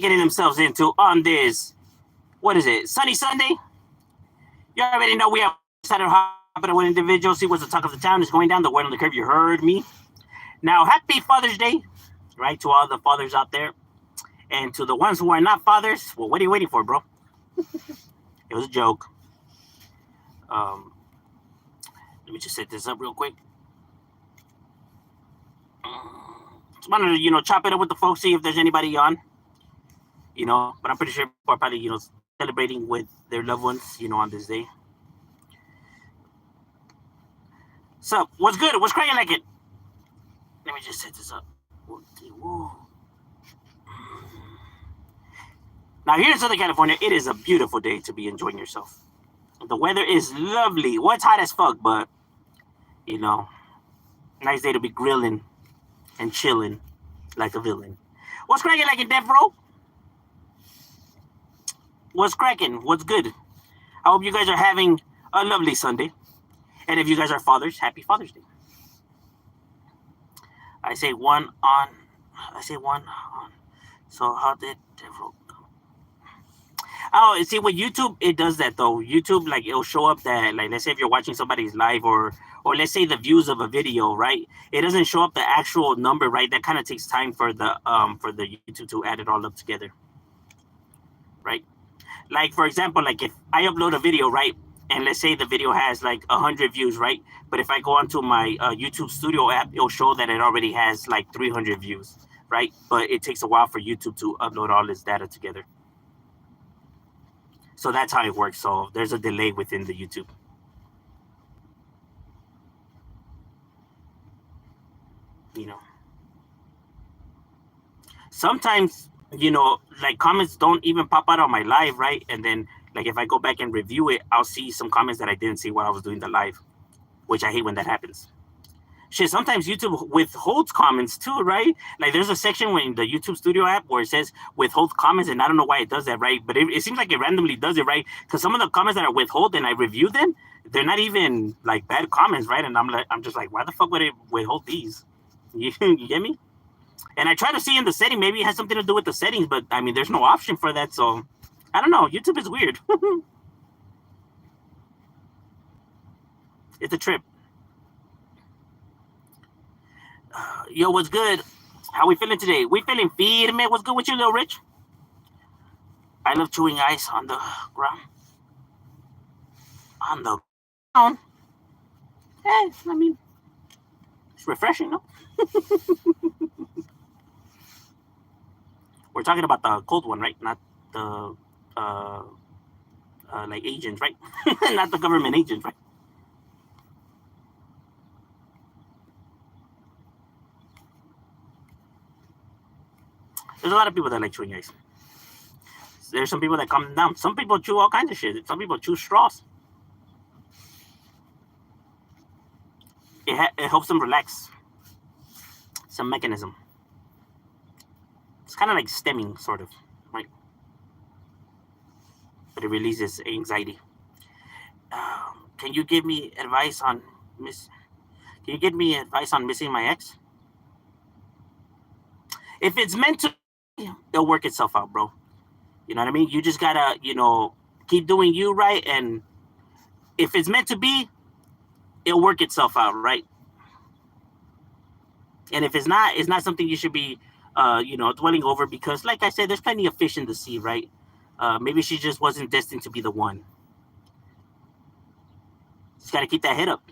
getting themselves into on this, what is it, sunny Sunday? You already know we have started hopping with individuals. See what's the talk of the town is going down the word on the curve. You heard me. Now, happy Father's Day, right, to all the fathers out there. And to the ones who are not fathers, well, what are you waiting for, bro? It was a joke. Let me just set this up real quick. Just wanted to, chop it up with the folks, see if there's anybody on. But I'm pretty sure people are probably, celebrating with their loved ones, on this day. So, what's good? What's cracking like it? Let me just set this up. Whoa. Now, here in Southern California, it is a beautiful day to be enjoying yourself. The weather is lovely. Well, it's hot as fuck, but, nice day to be grilling and chilling like a villain. What's cracking like it, Dev Bro? What's cracking? What's good? I hope you guys are having a lovely Sunday. And if you guys are fathers, happy Father's Day. I say one on. So how did Devil come? Oh, see, with YouTube, it does that though. YouTube, like, it'll show up that, like, let's say if you're watching somebody's live or let's say the views of a video, right? It doesn't show up the actual number, right? That kind of takes time for the YouTube to add it all up together, right? Like, for example, like if I upload a video, right? And let's say the video has like 100 views, right? But if I go onto my YouTube Studio app, it'll show that it already has like 300 views, right? But it takes a while for YouTube to upload all this data together. So that's how it works. So there's a delay within the YouTube. Sometimes, like comments don't even pop out on my live, right? And then, like, if I go back and review it, I'll see some comments that I didn't see while I was doing the live, which I hate when that happens. Shit, sometimes YouTube withholds comments too, right? Like, there's a section in the YouTube Studio app where it says withhold comments, and I don't know why it does that, right? But it seems like it randomly does it, right? Because some of the comments that are withhold and I review them, they're not even like bad comments, right? And I'm just like, why the fuck would it withhold these? You get me? And I try to see in the setting, maybe it has something to do with the settings, but I mean, there's no option for that, so I don't know. YouTube is weird. It's a trip. Yo, what's good? How we feeling today? We feeling firme. What's good with you, Little Rich? I love chewing ice on the ground. On the ground? Hey, I mean, it's refreshing, no? We're talking about the cold one, right? Not the like agents, right? Not the government agents, right? There's a lot of people that like chewing ice. There's some people that calm down. Some people chew all kinds of shit. Some people chew straws. It helps them relax. Some mechanism. It's kind of like stemming, sort of, right? But it releases anxiety. Can you give me advice on missing my ex? If it's meant to, it'll work itself out, bro. You know what I mean? You just gotta, keep doing you, right? And if it's meant to be, it'll work itself out, right? And if it's not something you should be, dwelling over, because, like I said, there's plenty of fish in the sea, right? Maybe she just wasn't destined to be the one. Just gotta keep that head up.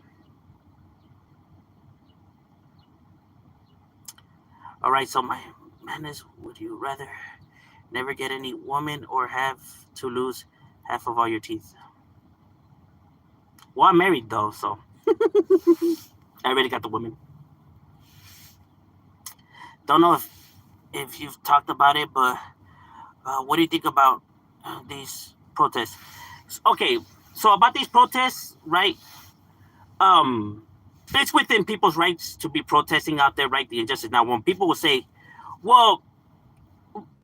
All right, so my man is, would you rather never get any woman or have to lose half of all your teeth? Well, I'm married though, so I already got the woman. Don't know if you've talked about it, but what do you think about these protests? Okay, so about these protests, right? It's within people's rights to be protesting out there, right? The injustice. Now, when people will say, well,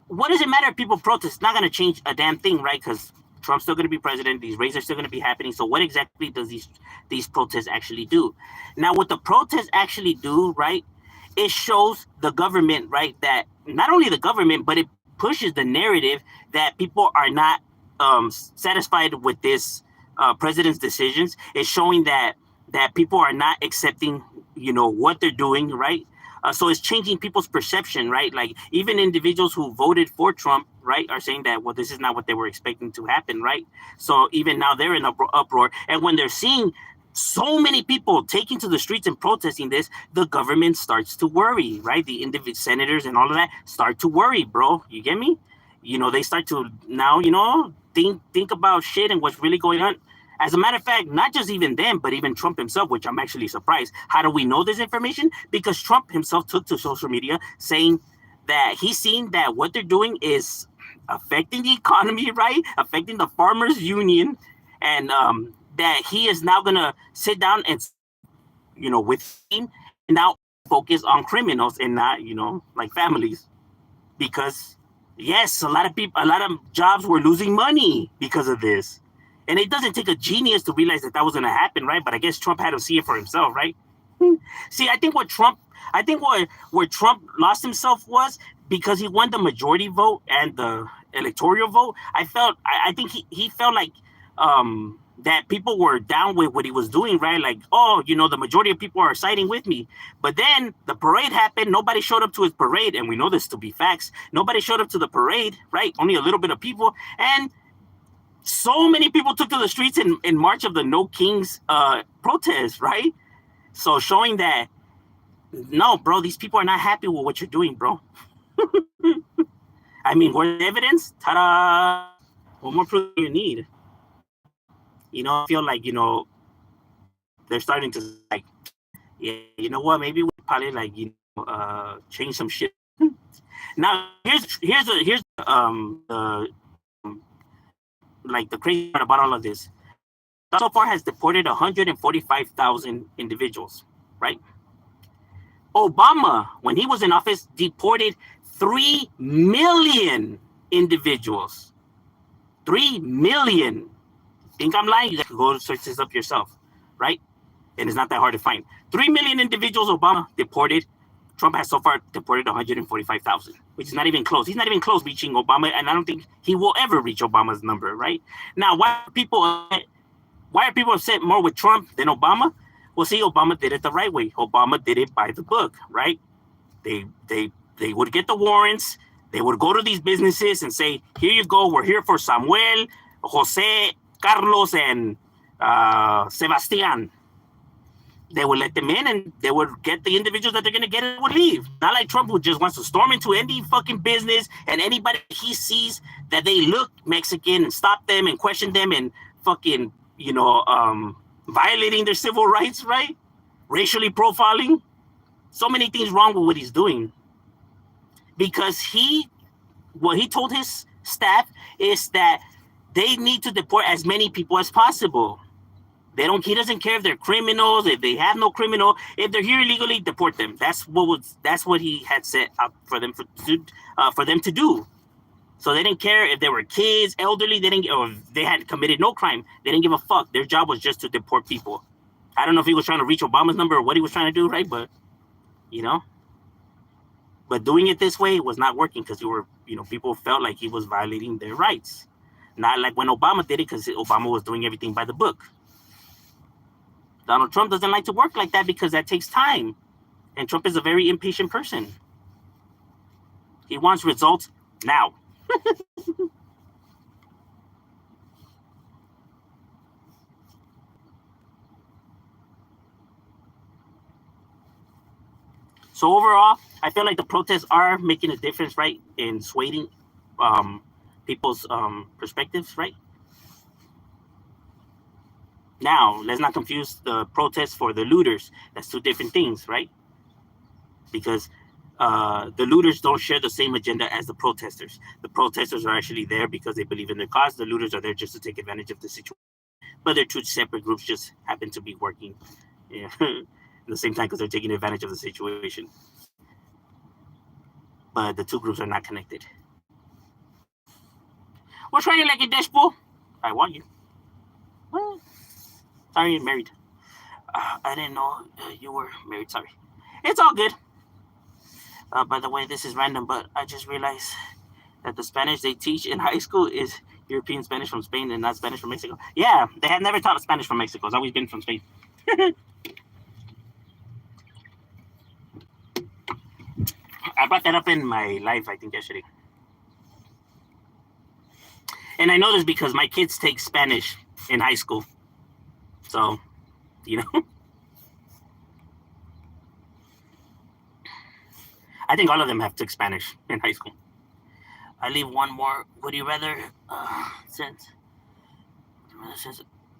what does it matter if people protest? It's not going to change a damn thing, right? Because Trump's still going to be president. These raids are still going to be happening. So what exactly does these protests actually do? Now, what the protests actually do, right, it shows the government, right, that not only the government, but it pushes the narrative that people are not satisfied with this president's decisions. It's showing that people are not accepting, what they're doing, right? So it's changing people's perception, right? Like even individuals who voted for Trump, right, are saying that, well, this is not what they were expecting to happen, right? So even now they're in uproar. And when they're seeing so many people taking to the streets and protesting this, the government starts to worry, right? The individual senators and all of that start to worry, bro. You get me? They start to now, think about shit and what's really going on. As a matter of fact, not just even them, but even Trump himself, which I'm actually surprised. How do we know this information? Because Trump himself took to social media saying that he's seen that what they're doing is affecting the economy, right? Affecting the farmers union, and that he is now gonna sit down and, with him, and now focus on criminals and not, like families, because yes, a lot of jobs were losing money because of this. And it doesn't take a genius to realize that was going to happen, right? But I guess Trump had to see it for himself, right? See, I think where Trump lost himself was because he won the majority vote and the electoral vote. I think he felt like that people were down with what he was doing, right? Like, oh, the majority of people are siding with me. But then the parade happened. Nobody showed up to his parade, and we know this to be facts. Nobody showed up to the parade, right? Only a little bit of people, and so many people took to the streets in March of the No Kings protest, right? So showing that, no, bro, these people are not happy with what you're doing, bro. I mean, where's the evidence? Ta-da! What more proof do you need? I feel like, they're starting to, like, yeah, you know what? Maybe we probably, like, change some shit. Now, here's like the crazy part about all of this. So far has deported 145,000 individuals, right? Obama, when he was in office, deported 3 million individuals. 3 million. Think I'm lying? You have to go search this up yourself, right? And it's not that hard to find. 3 million individuals Obama deported. Trump has so far deported 145,000, which is not even close. He's not even close reaching Obama, and I don't think he will ever reach Obama's number, right? Now, why are people upset more with Trump than Obama? Well, see, Obama did it the right way. Obama did it by the book, right? They would get the warrants. They would go to these businesses and say, here you go. We're here for Samuel, Jose, Carlos, and Sebastian. They would let them in, and they would get the individuals that they're going to get and would leave. Not like Trump, who just wants to storm into any fucking business, and anybody he sees that they look Mexican and stop them and question them and fucking, violating their civil rights, right? Racially profiling. So many things wrong with what he's doing. Because what he told his staff is that they need to deport as many people as possible. He doesn't care if they're criminals, if they have no criminal. If they're here illegally, deport them. That's what he had set up for them to do. So they didn't care if they were kids, elderly, or if they had committed no crime. They didn't give a fuck. Their job was just to deport people. I don't know if he was trying to reach Obama's number or what he was trying to do, right? But but doing it this way was not working because people felt like he was violating their rights. Not like when Obama did it, because Obama was doing everything by the book. Donald Trump doesn't like to work like that because that takes time. And Trump is a very impatient person. He wants results now. So overall, I feel like the protests are making a difference, right, in swaying people's perspectives, right? Now, let's not confuse the protests for the looters. That's two different things, right? Because the looters don't share the same agenda as the protesters. The protesters are actually there because they believe in their cause. The looters are there just to take advantage of the situation. But they're two separate groups, just happen to be working at the same time because they're taking advantage of the situation. But the two groups are not connected. What's wrong, you like a dashboard? I want you. Well, sorry, you're married. I didn't know you were married. Sorry. It's all good. By the way, this is random, but I just realized that the Spanish they teach in high school is European Spanish from Spain and not Spanish from Mexico. Yeah, they have never taught Spanish from Mexico. It's always been from Spain. I brought that up in my live, I think, yesterday. And I know this because my kids take Spanish in high school. So, you know. I think all of them have took Spanish in high school. I leave one more. Would you rather, since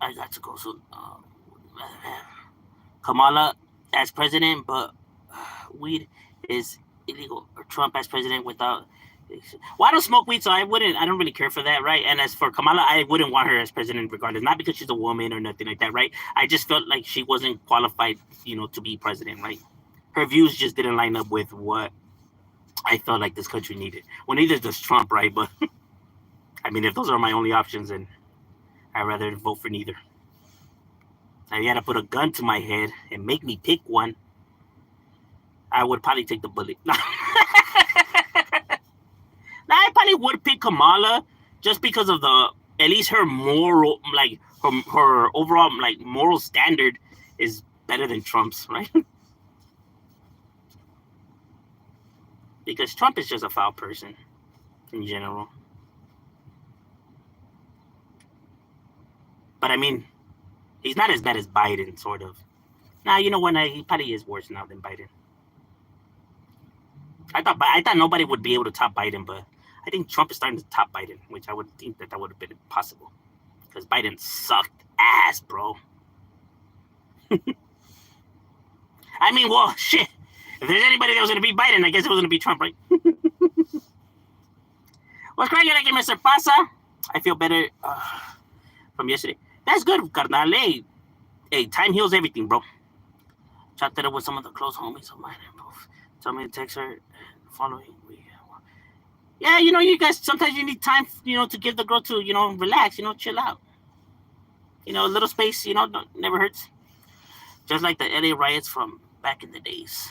I got to go soon, Kamala as president, but weed is illegal, or Trump as president without. Well, I don't smoke weed, so I don't really care for that, right? And as for Kamala, I wouldn't want her as president regardless, not because she's a woman or nothing like that, right? I just felt like she wasn't qualified, to be president, right? Her views just didn't line up with what I felt like this country needed. Well, neither does Trump, right? But I mean, if those are my only options, then I'd rather vote for neither. Now, you had to put a gun to my head and make me pick one, I would probably take the bullet. I probably would pick Kamala just because of at least her moral, like her overall like moral standard is better than Trump's, right? Because Trump is just a foul person in general. But I mean, he's not as bad as Biden, sort of. Now, you know what? He probably is worse now than Biden. I thought nobody would be able to top Biden, but I think Trump is starting to top Biden, which I would think that would have been impossible. Because Biden sucked ass, bro. I mean, well, shit. If there's anybody that was going to beat Biden, I guess it was going to be Trump, right? What's cracking like Mr. Pasa? I feel better from yesterday. That's good, carnal. Hey, time heals everything, bro. Chopped it up with some of the close homies of mine. Both told me to text her following week. Yeah, you guys, sometimes you need time, to give the girl to, relax, chill out. A little space, never hurts. Just like the LA riots from back in the days.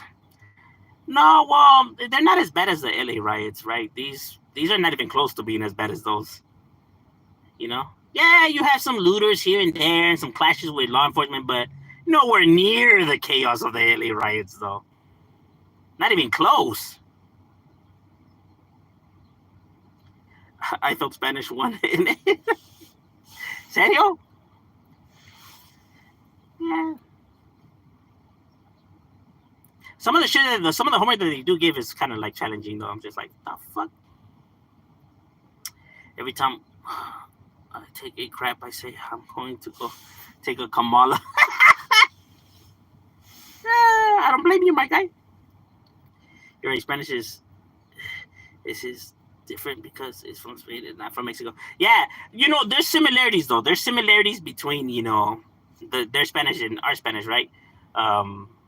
No, well, they're not as bad as the LA riots, right? These are not even close to being as bad as those. Yeah, you have some looters here and there and some clashes with law enforcement, but nowhere near the chaos of the LA riots, though. Not even close. I thought Spanish won. Serio? Yeah. Some of the shit, some of the homework that they do give is kind of like challenging, though. I'm just like, the fuck? Every time I take a crap, I say, I'm going to go take a Kamala. I don't blame you, my guy. Your Spanish is different because it's from Spain and not from Mexico. Yeah, there's similarities, though. There's similarities between, their Spanish and our Spanish, right?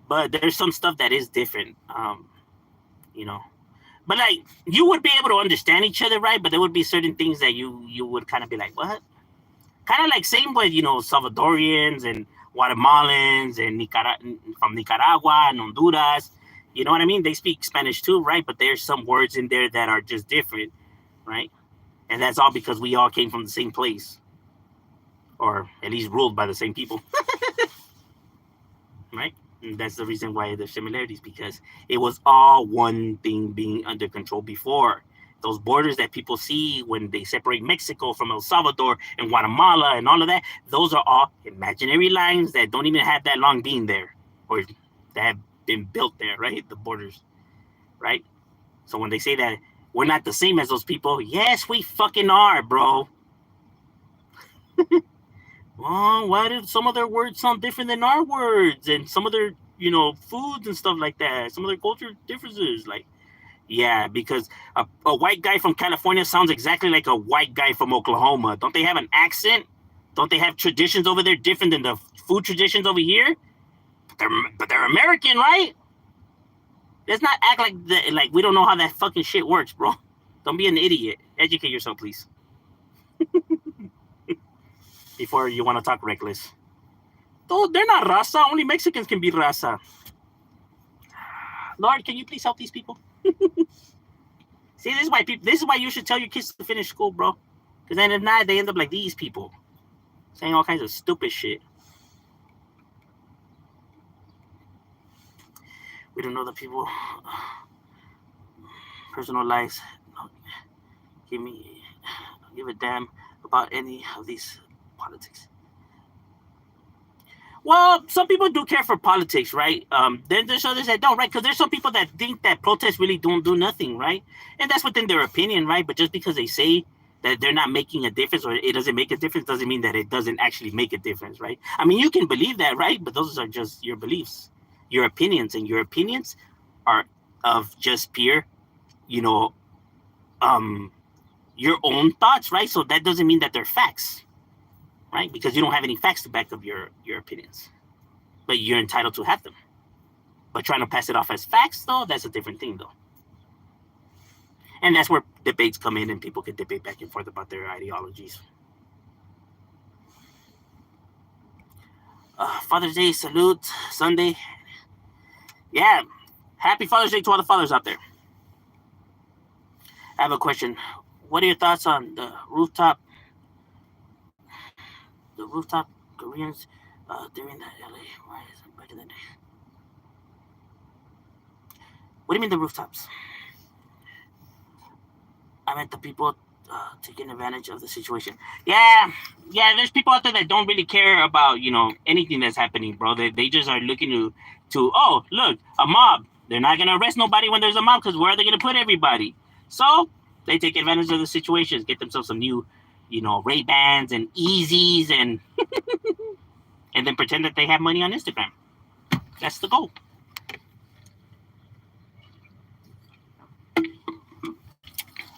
But there's some stuff that is different, But, like, you would be able to understand each other, right? But there would be certain things that you would kind of be like, what? Kind of like same with, Salvadorians and Guatemalans and from Nicaragua and Honduras. You know what I mean? They speak Spanish too, right? But there's some words in there that are just different, right? And that's all because we all came from the same place. Or at least ruled by the same people. Right? And that's the reason why there's similarities, because it was all one thing being under control before. Those borders that people see when they separate Mexico from El Salvador and Guatemala and all of that, those are all imaginary lines that don't even have that long being there, or that have been built there, right? The borders, right? So when they say that we're not the same as those people, yes, we fucking are, bro. Well, why did some of their words sound different than our words, and some of their, foods and stuff like that, some of their culture differences, like, yeah, because a white guy from California sounds exactly like a white guy from Oklahoma. Don't they have an accent? Don't they have traditions over there different than the food traditions over here? But they're American, right? Let's not act like we don't know how that fucking shit works, bro. Don't be an idiot. Educate yourself, please. Before you want to talk reckless. Though they're not raza. Only Mexicans can be raza. Lord, can you please help these people? See, this is why people. This is why you should tell your kids to finish school, bro. Because then if not, they end up like these people, saying all kinds of stupid shit. We don't know the people personal lives. Give a damn about any of these politics. Well, some people do care for politics, right? Then there's others that don't, right? Because there's some people that think that protests really don't do nothing, right? And that's within their opinion, right? But just because they say that they're not making a difference or it doesn't make a difference doesn't mean that it doesn't actually make a difference, right? I mean, you can believe that, right? But those are just your beliefs, your opinions, and your opinions are of just pure, you know, your own thoughts, right? So that doesn't mean that they're facts, right? Because you don't have any facts to back up your opinions, but you're entitled to have them. But trying to pass it off as facts, though, that's a different thing, though. And that's where debates come in and people can debate back and forth about their ideologies. Father's Day, salute, Sunday. Yeah, happy Father's Day to all the fathers out there. I have a question. What are your thoughts on the rooftop Koreans during the LA riots back in the day? What do you mean the rooftops? I meant the people taking advantage of the situation. Yeah, there's people out there that don't really care about, you know, anything that's happening, bro. They just are looking to oh, look, a mob. They're not going to arrest nobody when there's a mob because where are they going to put everybody? So they take advantage of the situations, get themselves some new, you know, Ray-Bans and Yeezys and and then pretend that they have money on Instagram. That's the goal.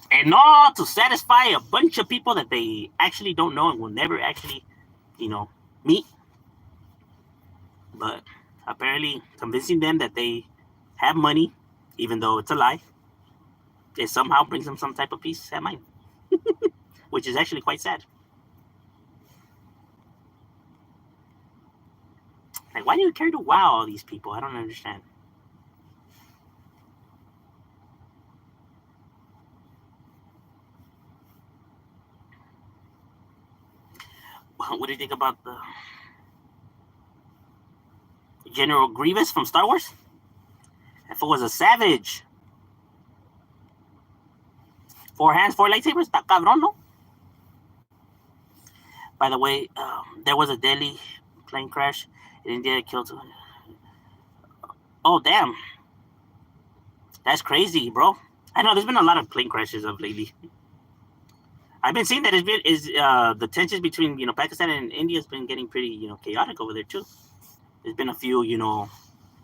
And all to satisfy a bunch of people that they actually don't know and will never actually, you know, meet. But apparently convincing them that they have money, even though it's a lie, it somehow brings them some type of peace at mind. Which is actually quite sad. Like, why do you care to wow all these people? I don't understand. What do you think about the General Grievous from Star Wars? That fool was a savage. 4 hands, 4 lightsabers. Está cabrón, no? By the way, there was a deadly plane crash in India that killed 200. Oh, damn. That's crazy, bro. I know there's been a lot of plane crashes of lately. I've been seeing that the tensions between, you know, Pakistan and India has been getting pretty, you know, chaotic over there too. There's been a few, you know,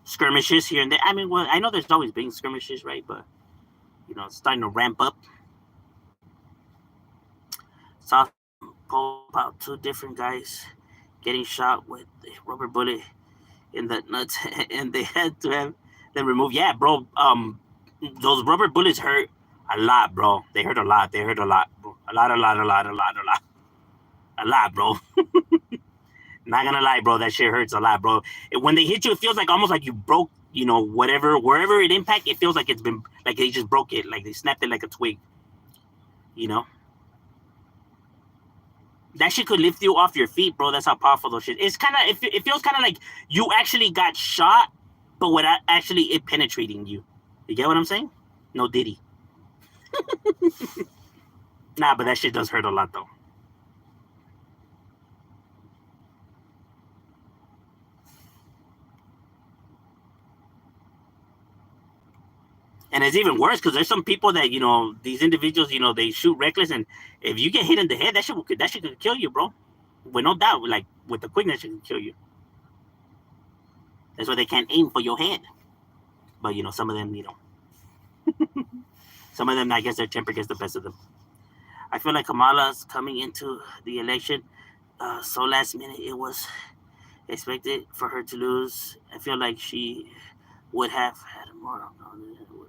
skirmishes here and there. I mean, well, I know there's always been skirmishes, right? But, you know, it's starting to ramp up. Saw about 2 different guys getting shot with a rubber bullet in the nuts, and they had to have them removed. Yeah, bro. Those rubber bullets hurt a lot, bro. They hurt a lot. Bro. A lot, bro. Not gonna lie, bro. That shit hurts a lot, bro. When they hit you, it feels like almost like you broke, you know, wherever it impact. It feels like it's been like they just broke it, like they snapped it like a twig. You know. That shit could lift you off your feet, bro. That's how powerful those shit. It's kind of it feels kind of like you actually got shot, but without actually it penetrating you. You get what I'm saying? No Diddy. Nah, but that shit does hurt a lot, though. And it's even worse because there's some people that, you know, these individuals, you know, they shoot reckless, and if you get hit in the head, that shit could kill you, bro. With no doubt, like with the quickness, shit could kill you. That's why they can't aim for your head. But, you know, some of them, you know, some of them, I guess their temper gets the best of them. I feel like Kamala's coming into the election so last minute. It was expected for her to lose. I feel like she would have had a more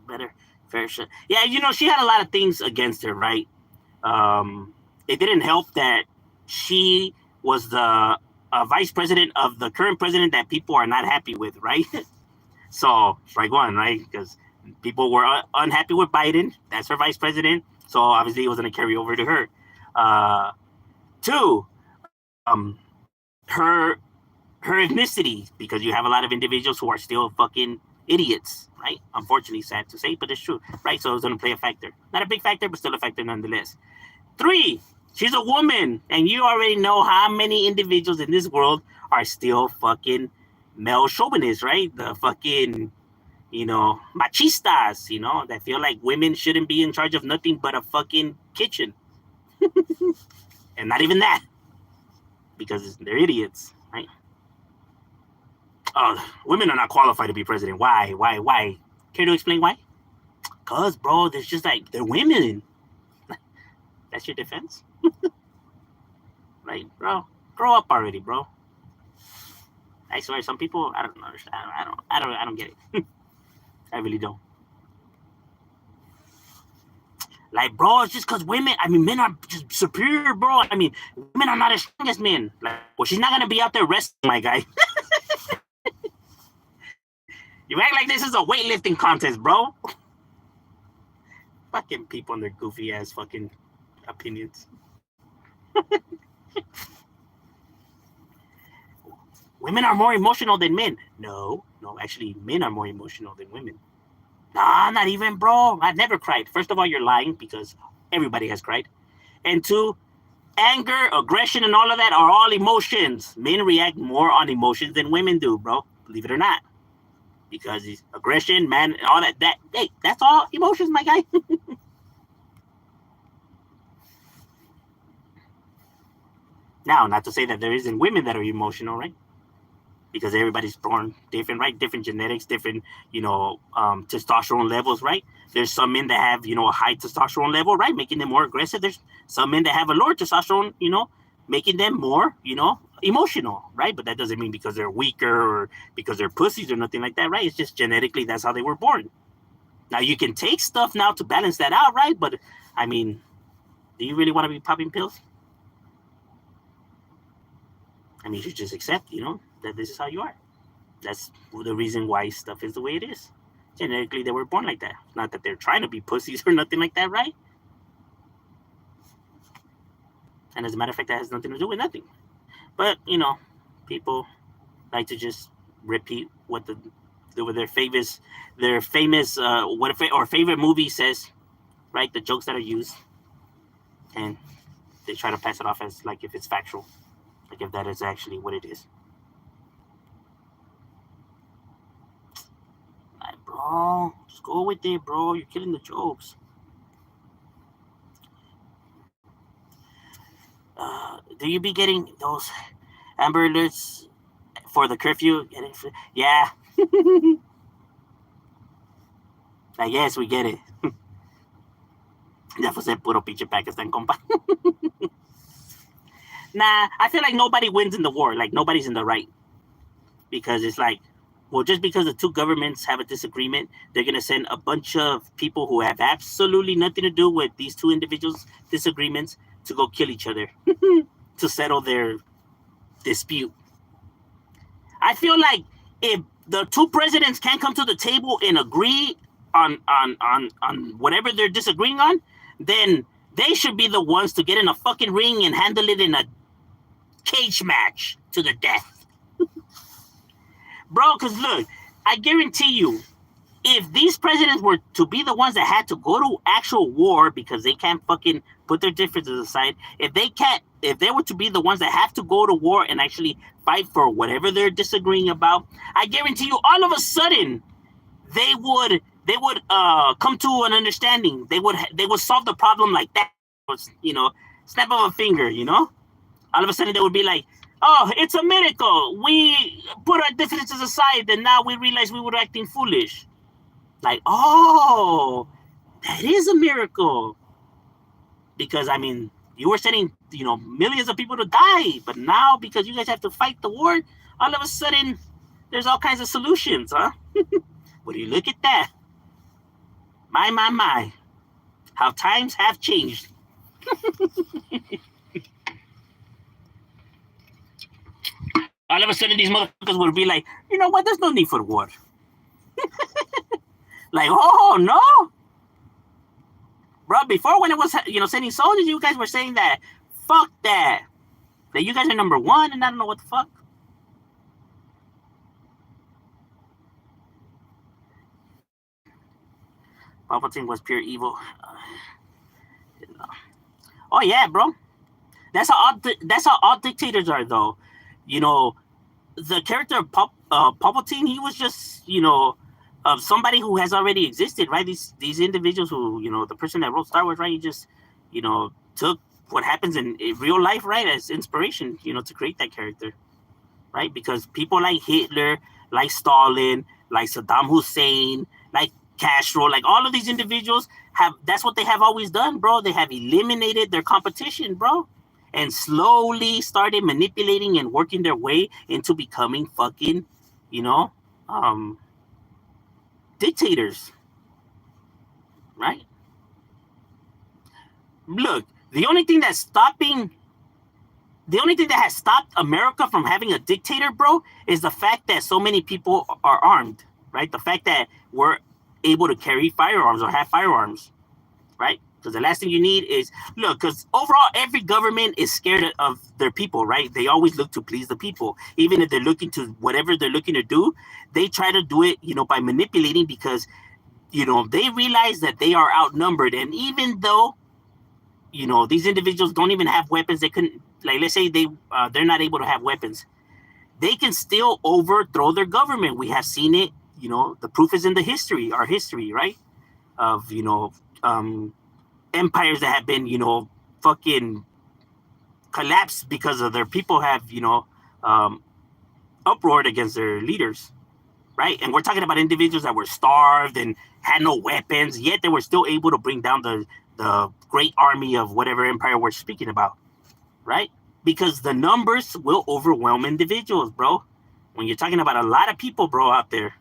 better fair shot. Yeah, you know, she had a lot of things against her, right? It didn't help that she was the vice president of the current president that people are not happy with, right? So, strike one, right? Because People were unhappy with Biden. That's her vice president. So obviously it was going to carry over to her. Two, her ethnicity, because you have a lot of individuals who are still fucking idiots, right? Unfortunately, sad to say, but it's true, right? So it's going to play a factor. Not a big factor, but still a factor nonetheless. Three, she's a woman, and you already know how many individuals in this world are still fucking male chauvinists, right? The fucking, machistas, that feel like women shouldn't be in charge of nothing but a fucking kitchen. And not even that, because they're idiots, right? Women are not qualified to be president. Why? Care to explain why? Because, bro, there's just like, they're women. That's your defense? Like, bro, grow up already, bro. I swear, some people, I don't understand. I don't get it. I really don't. Like, bro, it's just because men are just superior, bro. Women are not as strong as men. Like, well, she's not going to be out there wrestling, my guy. You act like this is a weightlifting contest, bro. Fucking people and their goofy ass fucking opinions. Women are more emotional than men. No, actually, men are more emotional than women. Nah, not even, bro. I've never cried. First of all, you're lying because everybody has cried. And two, anger, aggression, and all of that are all emotions. Men react more on emotions than women do, bro. Believe it or not. Because aggression, man, all that, hey, that's all emotions, my guy. Now, not to say that there isn't women that are emotional, right? Because everybody's born different, right? Different genetics, different, testosterone levels, right? There's some men that have, a high testosterone level, right? Making them more aggressive. There's some men that have a lower testosterone, making them more, emotional, right? But that doesn't mean because they're weaker or because they're pussies or nothing like that, right? It's just genetically, that's how they were born. Now, you can take stuff now to balance that out, right? But, do you really want to be popping pills? You should just accept, that this is how you are. That's the reason why stuff is the way it is. Genetically, they were born like that. Not that they're trying to be pussies or nothing like that, right? And as a matter of fact, that has nothing to do with nothing. But, people like to just repeat what their famous favorite movie says, right? The jokes that are used. And they try to pass it off as like if it's factual. Like if that is actually what it is. Like, bro, just go with it, bro. You're killing the jokes. Do you be getting those Amber Alerts for the curfew? Yeah. I guess we get it. Ya fue puro pinche Pakistan, compa. Nah, I feel like nobody wins in the war. Like, nobody's in the right. Because it's like, well, just because the two governments have a disagreement, they're going to send a bunch of people who have absolutely nothing to do with these two individuals' disagreements to go kill each other to settle their dispute. I feel like if the two presidents can't come to the table and agree on whatever they're disagreeing on, then they should be the ones to get in a fucking ring and handle it in a cage match to the death. Bro, because look, I guarantee you, if these presidents were to be the ones that had to go to actual war because they can't fucking put their differences aside, if they were to be the ones that have to go to war and actually fight for whatever they're disagreeing about, I guarantee you, all of a sudden, they would come to an understanding. They would solve the problem like that. Snap of a finger. All of a sudden they would be like, oh, it's a miracle. We put our differences aside, and now we realize we were acting foolish. Like, oh, that is a miracle. Because you were sending millions of people to die, but now because you guys have to fight the war, all of a sudden there's all kinds of solutions, huh? Would you look at that? My. How times have changed. All of a sudden, these motherfuckers would be like, you know what? There's no need for war. Like, oh no, bro. Before when it was sending soldiers, you guys were saying that fuck that you guys are number one, and I don't know what the fuck. Palpatine was pure evil. Oh yeah, bro. That's how all dictators are, though. You know, the character of Palpatine, he was just of somebody who has already existed, right? These individuals who the person that wrote Star Wars, right? He just took what happens in real life, right, as inspiration, to create that character, right? Because people like Hitler, like Stalin, like Saddam Hussein, like Castro, like all of these individuals that's what they have always done, bro. They have eliminated their competition, bro, and slowly started manipulating and working their way into becoming fucking, um, dictators, right? Look, the only thing that has stopped America from having a dictator, bro, is the fact that so many people are armed, right? The fact that we're able to carry firearms or have firearms, right? Because the last thing you need is because overall every government is scared of their people, right? They always look to please the people, even if they're looking to whatever they're looking to do. They try to do it, by manipulating, because they realize that they are outnumbered, and even though these individuals don't even have weapons, they couldn't, like, let's say they're not able to have weapons, they can still overthrow their government. We have seen it. The proof is in our history, right? Of empires that have been fucking collapsed because of their people have uproared against their leaders, right? And we're talking about individuals that were starved and had no weapons, yet they were still able to bring down the great army of whatever empire we're speaking about, right? Because the numbers will overwhelm individuals, bro. When you're talking about a lot of people, bro, out there,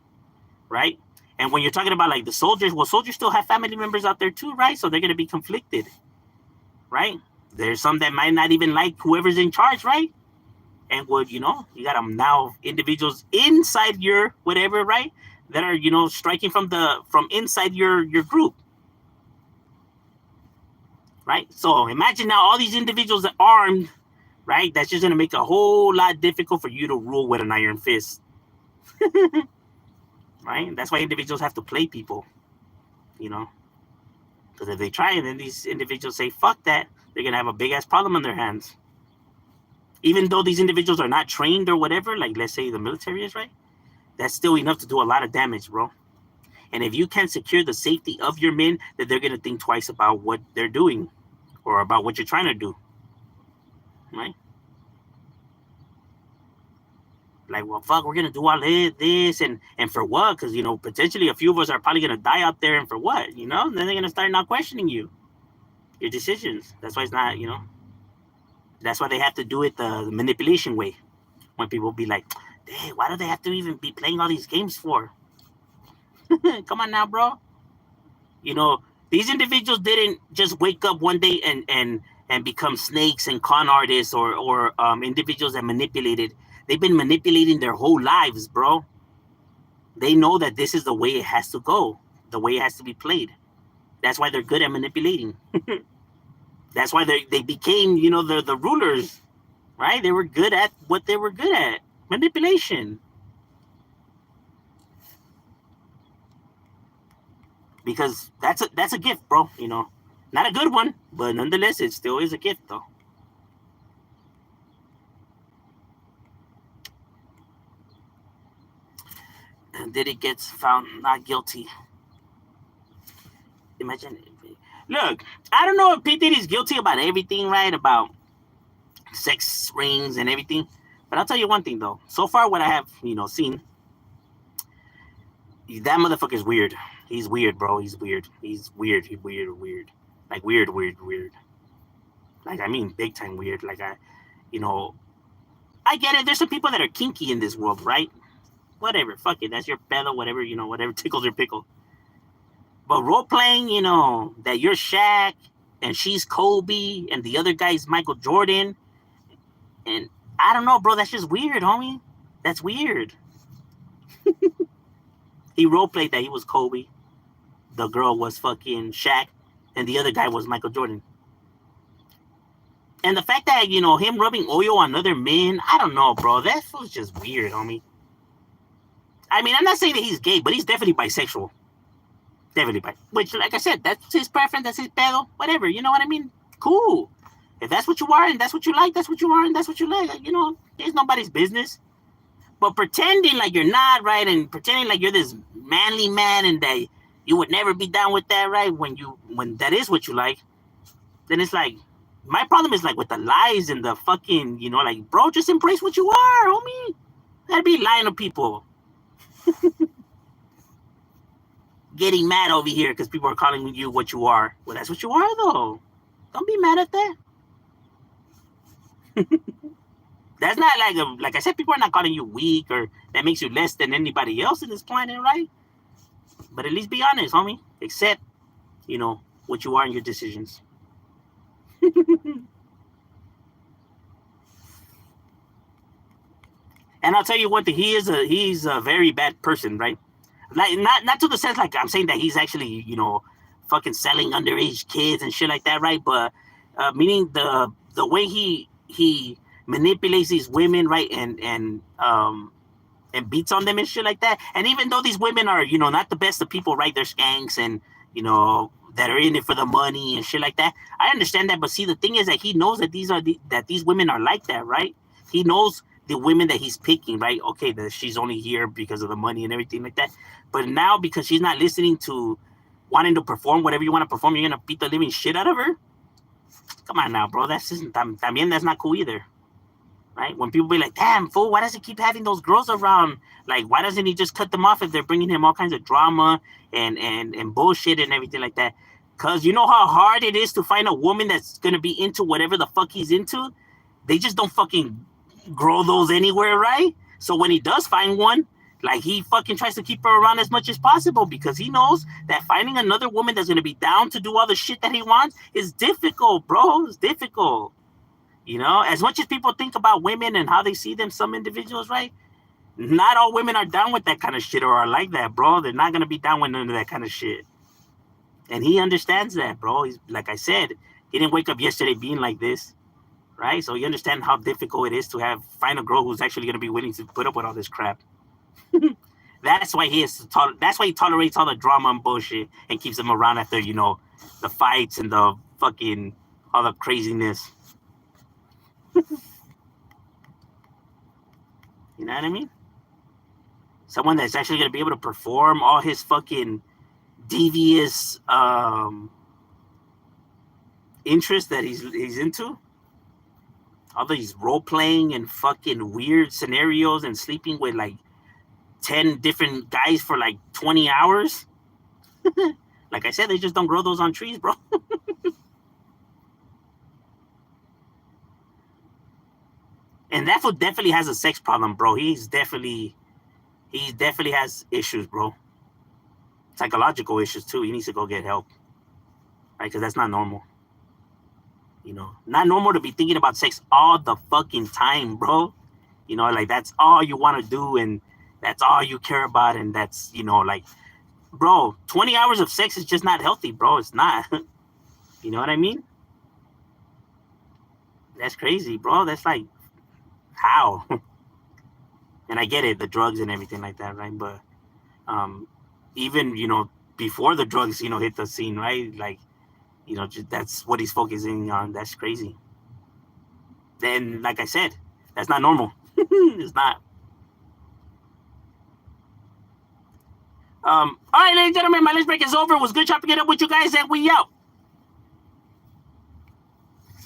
right? And when you're talking about like the soldiers, well, soldiers still have family members out there too, right? So they're going to be conflicted, right? There's some that might not even like whoever's in charge, right? And you got them now, individuals inside your whatever, right? That are striking from inside your group, right? So imagine now all these individuals that are armed, right? That's just going to make a whole lot difficult for you to rule with an iron fist. Right? That's why individuals have to play people, because if they try and then these individuals say fuck that, they're gonna have a big ass problem on their hands. Even though these individuals are not trained or whatever, like let's say the military is, right? That's still enough to do a lot of damage, bro. And if you can't secure the safety of your men, then they're gonna think twice about what they're doing or about what you're trying to do, right? Like, well, fuck, we're gonna do all this and for what? Because potentially a few of us are probably gonna die out there, and for what? Then they're gonna start not questioning your decisions. That's why it's not, that's why they have to do it the manipulation way. When people be like, hey, why do they have to even be playing all these games for? Come on now, bro. These individuals didn't just wake up one day and become snakes and con artists or individuals that manipulated. They've been manipulating their whole lives, bro. They know that this is the way it has to go, the way it has to be played. That's why they're good at manipulating. That's why they became, the rulers, right? They were good at what they were good at, manipulation. Because that's a gift, bro. Not a good one, but nonetheless, it still is a gift, though. And Diddy gets found not guilty. Imagine. Look, I don't know if P. Diddy's guilty about everything, right? About sex rings and everything. But I'll tell you one thing, though. So far, what I have, seen, that motherfucker's weird. He's weird, bro. He's weird. He's weird. He's weird. Like, weird. Like, I mean, big time weird. Like, I get it. There's some people that are kinky in this world, right? Whatever. Fuck it. That's your pedo, whatever, whatever tickles your pickle. But role playing, that you're Shaq and she's Kobe and the other guy's Michael Jordan. And I don't know, bro. That's just weird, homie. That's weird. He role played that he was Kobe. the girl was fucking Shaq, and the other guy was Michael Jordan. And the fact that, you know, him rubbing oil on other men, I don't know, bro. That was just weird, homie. I mean, I'm not saying that he's gay, but he's definitely bisexual. Definitely bi. Which, like I said, that's his preference, that's his pedo, whatever. You know what I mean? Cool. If that's what you are and that's what you like, that's what you are and that's what you like. You know, it's nobody's business. But pretending like you're not, right, and pretending like you're this manly man and that you would never be down with that, right, when that is what you like, then it's like, my problem is like with the lies and the fucking, you know, like, bro, just embrace what you are, homie. Gotta be lying to people. Getting mad over here because people are calling you what you are. Well, that's what you are, though. Don't be mad at that. That's not like I said, people are not calling you weak or that makes you less than anybody else in this planet, right? But at least be honest, homie. Accept, you know, what you are in your decisions. And I'll tell you one thing, he's a very bad person, right? Like not to the sense like I'm saying that he's actually, you know, fucking selling underage kids and shit like that, right? But meaning the way he manipulates these women, right, and beats on them and shit like that. And even though these women are, you know, not the best of people, right? They're skanks and, you know, that are in it for the money and shit like that. I understand that, but see, the thing is that he knows that these women are like that, right? He knows the women that he's picking, right? Okay, that she's only here because of the money and everything like that. But now because she's not listening to wanting to perform whatever you want to perform, you're gonna beat the living shit out of her. Come on now, bro. That's just también that's not cool either. Right? When people be like, damn, fool, why does he keep having those girls around? Like, why doesn't he just cut them off if they're bringing him all kinds of drama and bullshit and everything like that? Because you know how hard it is to find a woman that's going to be into whatever the fuck he's into? They just don't fucking grow those anywhere, right? So when he does find one, like, he fucking tries to keep her around as much as possible because he knows that finding another woman that's going to be down to do all the shit that he wants is difficult, bro. It's difficult. You know, as much as people think about women and how they see them, some individuals, right? Not all women are down with that kind of shit or are like that, bro. They're not going to be down with none of that kind of shit. And he understands that, bro. He's, like I said, he didn't wake up yesterday being like this, right? So he understands how difficult it is to find a girl who's actually going to be willing to put up with all this crap. That's why that's why he tolerates all the drama and bullshit and keeps them around after, you know, the fights and the fucking all the craziness. You know what I mean? Someone that's actually going to be able to perform all his fucking devious interests that he's into. All these role playing and fucking weird scenarios and sleeping with like 10 different guys for like 20 hours. Like I said, they just don't grow those on trees, bro. And that fool definitely has a sex problem, bro. He definitely has issues, bro. Psychological issues too. He needs to go get help, right? Because that's not normal. You know, not normal to be thinking about sex all the fucking time, bro. You know, like that's all you want to do and that's all you care about, and that's, you know, like, bro, 20 hours of sex is just not healthy, bro. It's not. You know what I mean? That's crazy, bro. That's like, how? And I get it, the drugs and everything like that, right? But even, you know, before the drugs, you know, hit the scene, right? Like, you know, just, that's what he's focusing on. That's crazy. Then, like I said, that's not normal. It's not. All right, ladies and gentlemen, my lunch break is over. It was good chopping it up with you guys, and we out.